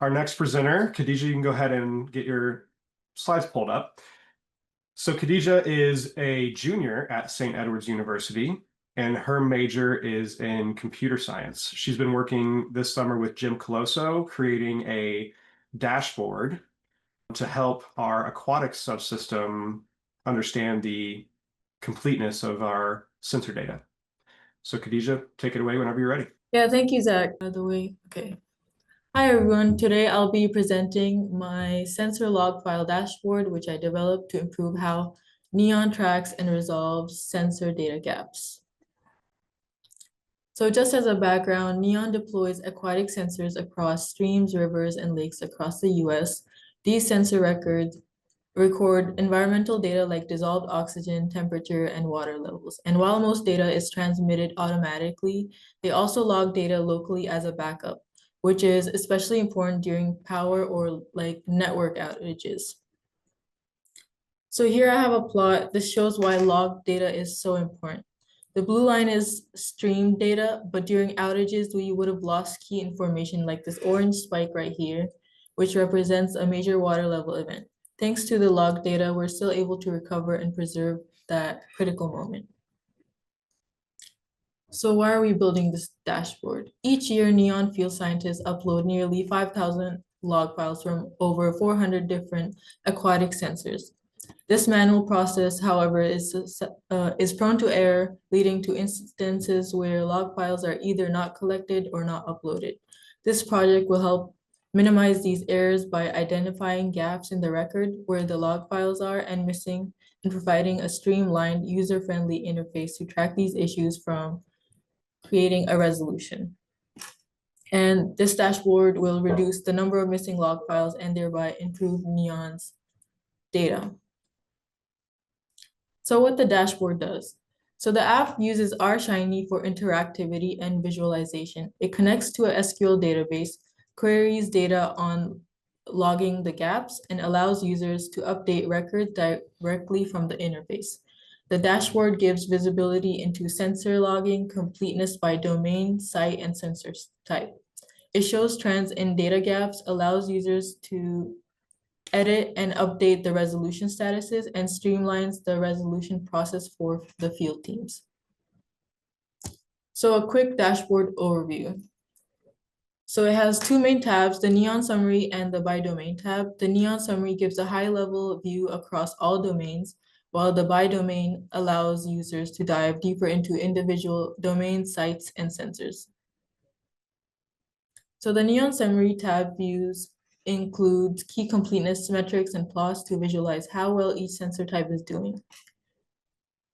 Our next presenter, Khadeja, you can go ahead and get your slides pulled up. So Khadeja is a junior at St. Edward's University, and her major is in computer science. She's been working this summer with Jim Colosso, creating a dashboard to help our aquatic subsystem understand the completeness of our sensor data. So Khadeja, take it away whenever you're ready. Yeah, thank you, Zach, by the way. Okay. Hi, everyone. Today I'll be presenting my sensor log file dashboard, which I developed to improve how Neon tracks and resolves sensor data gaps. So just as a background, Neon deploys aquatic sensors across streams, rivers, and lakes across the US. These sensor records record environmental data like dissolved oxygen, temperature, and water levels. And while most data is transmitted automatically, they also log data locally as a backup, which is especially important during power or like network outages. So here I have a plot. This shows why log data is so important. The blue line is stream data, but during outages, we would have lost key information like this orange spike right here, which represents a major water level event. Thanks to the log data, we're still able to recover and preserve that critical moment. So why are we building this dashboard? Each year, Neon field scientists upload nearly 5,000 log files from over 400 different aquatic sensors. This manual process, however, is prone to error, leading to instances where log files are either not collected or not uploaded. This project will help minimize these errors by identifying gaps in the record where the log files are and missing, and providing a streamlined, user-friendly interface to track these issues from creating a resolution. And this dashboard will reduce the number of missing log files and thereby improve Neon's data. So what the dashboard does. So the app uses R-Shiny for interactivity and visualization. It connects to a SQL database, queries data on logging the gaps, and allows users to update records directly from the interface. The dashboard gives visibility into sensor logging, completeness by domain, site, and sensor type. It shows trends in data gaps, allows users to edit and update the resolution statuses, and streamlines the resolution process for the field teams. So a quick dashboard overview. So it has two main tabs, the Neon Summary and the By Domain tab. The Neon Summary gives a high-level view across all domains, while the By Domain allows users to dive deeper into individual domains, sites, and sensors. So the Neon Summary tab views includes key completeness metrics and plots to visualize how well each sensor type is doing.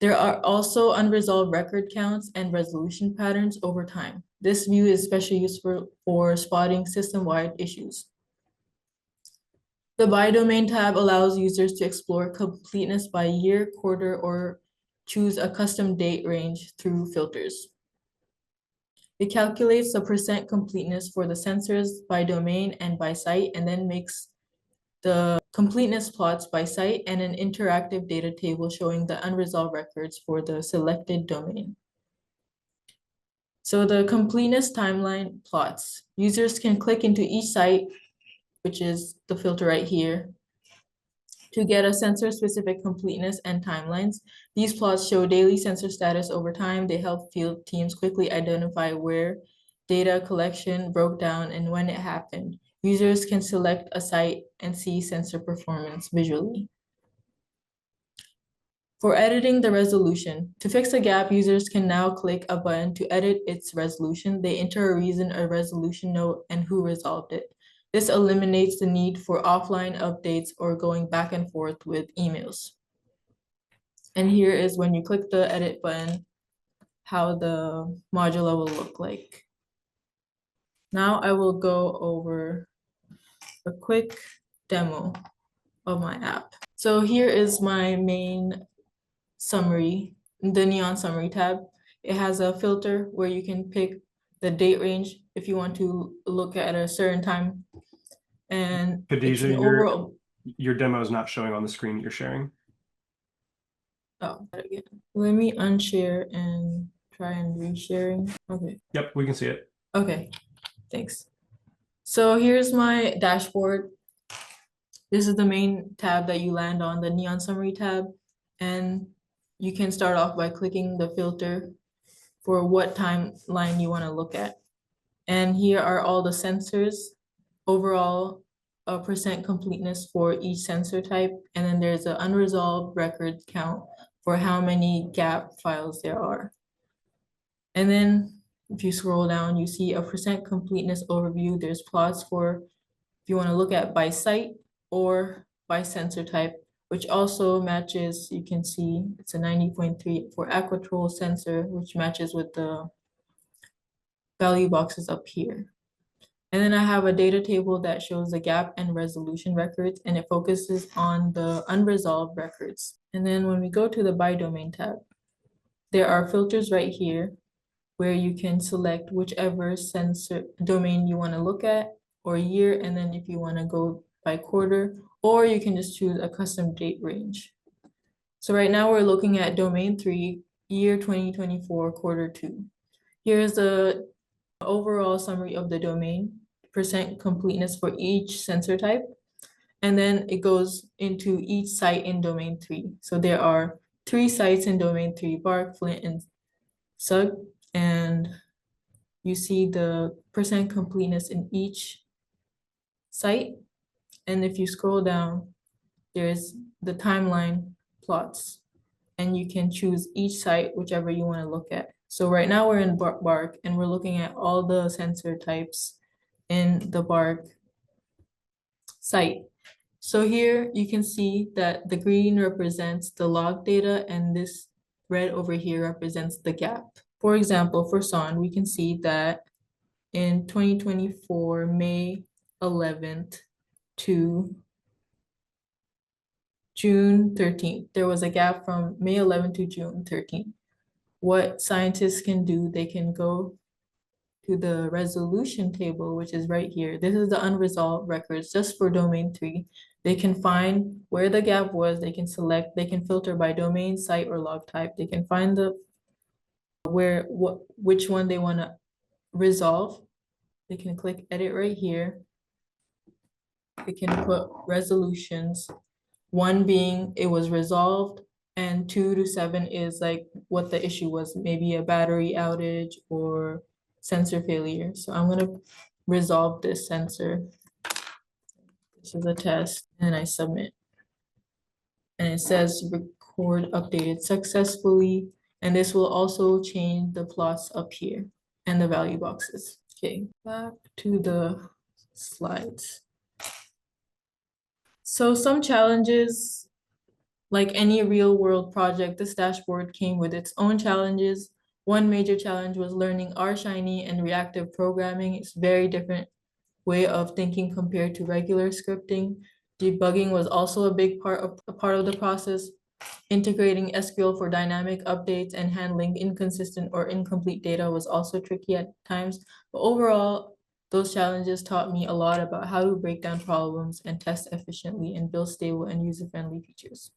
There are also unresolved record counts and resolution patterns over time. This view is especially useful for spotting system-wide issues. The By Domain tab allows users to explore completeness by year, quarter, or choose a custom date range through filters. It calculates the percent completeness for the sensors by domain and by site, and then makes the completeness plots by site and an interactive data table showing the unresolved records for the selected domain. So the completeness timeline plots. Users can click into each site, which is the filter right here, to get a sensor-specific completeness and timelines. These plots show daily sensor status over time. They help field teams quickly identify where data collection broke down and when it happened. Users can select a site and see sensor performance visually. For editing the resolution, to fix a gap, users can now click a button to edit its resolution. They enter a reason, a resolution note, and who resolved it. This eliminates the need for offline updates or going back and forth with emails. And here is when you click the edit button, how the module will look like. Now I will go over a quick demo of my app. So here is my main summary, the Neon Summary tab. It has a filter where you can pick the date range if you want to look at a certain time. And Khadeja, your demo is not showing on the screen that you're sharing. Oh, again. Let me unshare and try and resharing. Okay. Yep, we can see it. Okay, thanks. So here's my dashboard. This is the main tab that you land on, the neon summary tab. And you can start off by clicking the filter for what timeline you want to look at. And here are all the sensors, overall percent completeness for each sensor type. And then there's an unresolved record count for how many gap files there are. And then if you scroll down, you see a percent completeness overview. There's plots for if you want to look at by site or by sensor type, which also matches, you can see it's a 90.3 for Aquatrol sensor, which matches with the value boxes up here. And then I have a data table that shows the gap and resolution records, and it focuses on the unresolved records. And then when we go to the by domain tab, there are filters right here where you can select whichever sensor domain you want to look at or year, and then if you want to go by quarter, or you can just choose a custom date range. So right now we're looking at domain 3, year 2024, quarter 2. Here's the overall summary of the domain, percent completeness for each sensor type, and then it goes into each site in domain 3. So there are 3 sites in domain 3, Bark, Flint, and Sug, and you see the percent completeness in each site. And if you scroll down, there's the timeline plots, and you can choose each site, whichever you want to look at. So right now we're in Bark, and we're looking at all the sensor types in the Bark site. So here you can see that the green represents the log data, and this red over here represents the gap. For example, for SON, we can see that in 2024, May 11th to June 13th, there was a gap from May 11th to June 13th. What scientists can do, they can go to the resolution table, which is right here. This is the unresolved records just for domain 3. They can find where the gap was, they can select, they can filter by domain, site, or log type. They can find the which one they want to resolve. They can click edit right here. They can put resolutions, 1 being it was resolved, and 2 to 7 is like what the issue was, maybe a battery outage or sensor failure. So I'm gonna resolve this sensor. This is a test, and I submit. And it says record updated successfully, and this will also change the plots up here and the value boxes. Okay, back to the slides. So some challenges, like any real world project, this dashboard came with its own challenges. One major challenge was learning R-Shiny and reactive programming. It's very different way of thinking compared to regular scripting. Debugging was also a big part of the process. Integrating SQL for dynamic updates and handling inconsistent or incomplete data was also tricky at times. But overall, those challenges taught me a lot about how to break down problems and test efficiently and build stable and user-friendly features.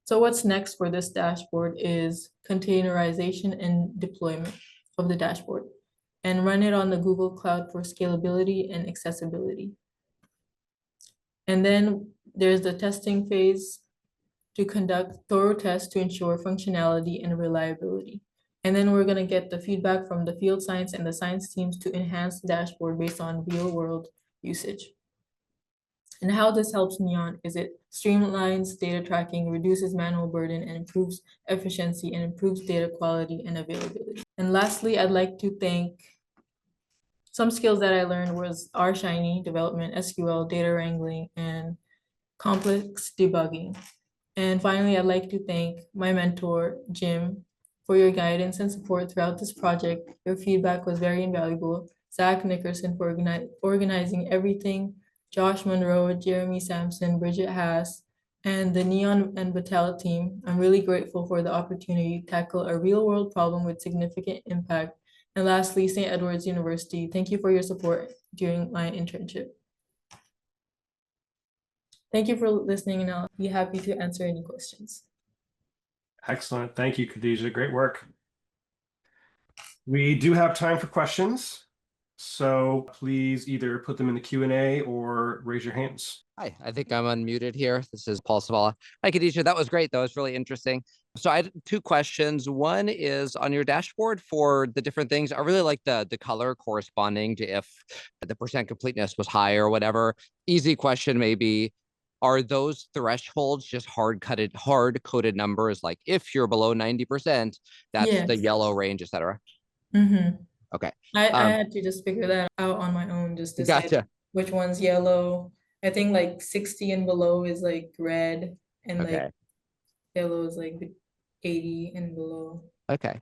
So what's next for this dashboard is containerization and deployment of the dashboard, and run it on the Google Cloud for scalability and accessibility. And then there's the testing phase to conduct thorough tests to ensure functionality and reliability. And then we're gonna get the feedback from the field science and the science teams to enhance the dashboard based on real world usage. And how this helps Neon is it streamlines data tracking, reduces manual burden, and improves efficiency and improves data quality and availability. And lastly, I'd like to thank some skills that I learned was R-Shiny development, SQL, data wrangling, and complex debugging. And finally, I'd like to thank my mentor, Jim, for your guidance and support throughout this project. Your feedback was very invaluable. Zach Nickerson for organizing everything, Josh Monroe, Jeremy Sampson, Bridget Haas, and the Neon and Battelle team. I'm really grateful for the opportunity to tackle a real world problem with significant impact. And lastly, St. Edward's University, thank you for your support during my internship. Thank you for listening, and I'll be happy to answer any questions. Excellent. Thank you, Khadeja. Great work. We do have time for questions. So please either put them in the Q&A or raise your hands. Hi, I think I'm unmuted here. This is Paul Savala. Hi, Khadeja. That was great. That was really interesting. So I had two questions. One is on your dashboard for the different things. I really like the color corresponding to if the percent completeness was high or whatever. Easy question maybe. Are those thresholds just hard-coded numbers? Like if you're below 90%, that's the Yes. yellow range, etc. Mm-hmm. Okay. I had to just figure that out on my own, just decide Gotcha. which one's yellow. I think like 60 and below is like red, and like Okay. yellow is like 80 and below. Okay.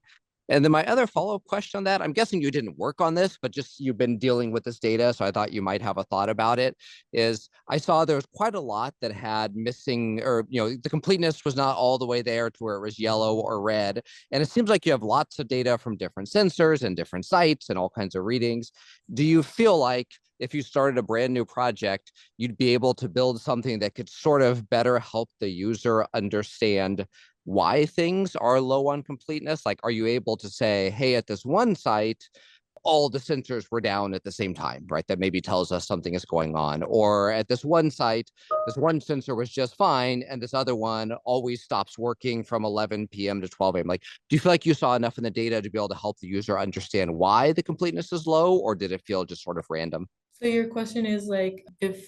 And then my other follow-up question on that, I'm guessing you didn't work on this, but just you've been dealing with this data, so I thought you might have a thought about it, is I saw there was quite a lot that had missing, or, the completeness was not all the way there to where it was yellow or red. And it seems like you have lots of data from different sensors and different sites and all kinds of readings. Do you feel like if you started a brand new project, you'd be able to build something that could sort of better help the user understand why things are low on completeness? Like, are you able to say, hey, at this one site, all the sensors were down at the same time, right? That maybe tells us something is going on. Or at this one site, this one sensor was just fine, and this other one always stops working from 11 p.m. to 12 a.m. Like, do you feel like you saw enough in the data to be able to help the user understand why the completeness is low, or did it feel just sort of random? So your question is like if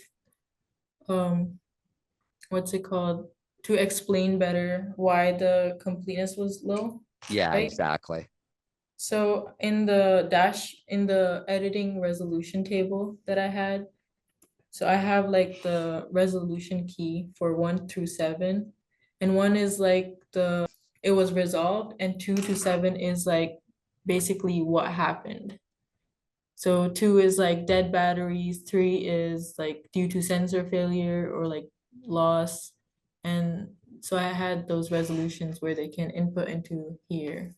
um what's it called, to explain better why the completeness was low, Yeah, right? exactly. So in the editing resolution table that I had, so I have like the resolution key for 1 through 7, and one is like it was resolved, and 2 to 7 is like basically what happened. So 2 is like dead batteries, 3 is like due to sensor failure or like loss. And so I had those resolutions where they can input into here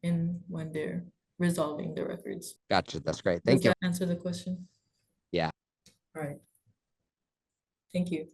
and when they're resolving the records. Gotcha. That's great. Does Thank you. that answer the question? Yeah. All right. Thank you.